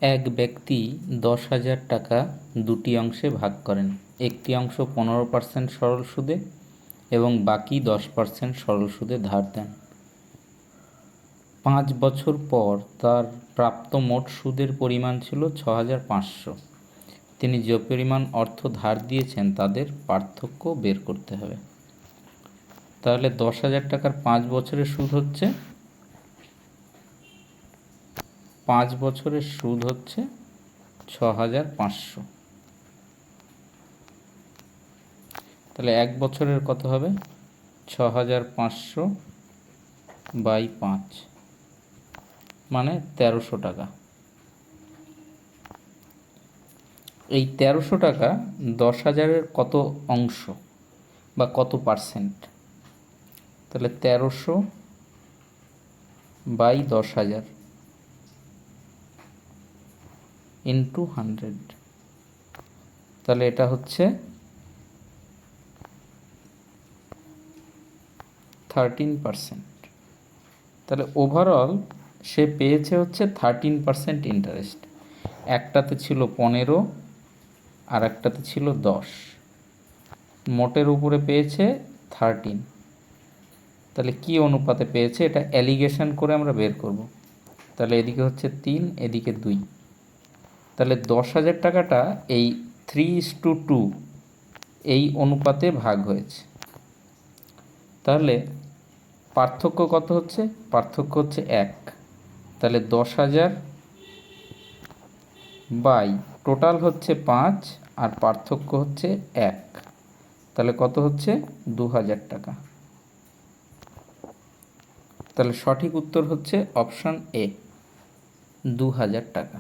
এক ব্যক্তি 10,000 টাকা দুটি অংশে ভাগ করেন। একটি অংশ 15% সরল সুদে এবং বাকি 10% সরল সুদে ধার দেন। 5 বছর পর তার প্রাপ্ত মোট সুদের পরিমাণ ছিল 6,500। তিনি যে পরিমাণ অর্থ ধার দিয়েছেন তাদের পার্থক্য বের করতে হবে। তাহলে 10,000 টাকার 5 বছরের সুদ হচ্ছে 6,500। তাহলে 1 বছরের কত হবে? 6,500 বাই 5 মানে 1300 টাকা। এই 1300 টাকা 10,000-এর কত অংশ বা কত পার্সেন্ট? তাহলে 1300 বাই 10,000 ইন্টু 100, তাহলে এটা হচ্ছে 13%। তাহলে ওভারঅল সে পেয়েছে হচ্ছে 13% ইন্টারেস্ট। একটাতে ছিল 15 আর একটাতে ছিল 10, মোটের উপরে পেয়েছে 13। তাহলে কি অনুপাতে পেয়েছে এটা অ্যালিগেশন করে আমরা বের করব। তাহলে এদিকে হচ্ছে 3, এদিকে 2। তাহলে 10,000 টাকাটা এই 3:2 এই অনুপাতে ভাগ হয়েছে। তাহলে পার্থক্য কত হচ্ছে? পার্থক্য হচ্ছে 1। তাহলে 10,000 বাই টোটাল হচ্ছে 5 আর পার্থক্য হচ্ছে 1। তাহলে কত হচ্ছে? 2,000 টাকা। তাহলে সঠিক উত্তর হচ্ছে অপশন এ, 2,000 টাকা।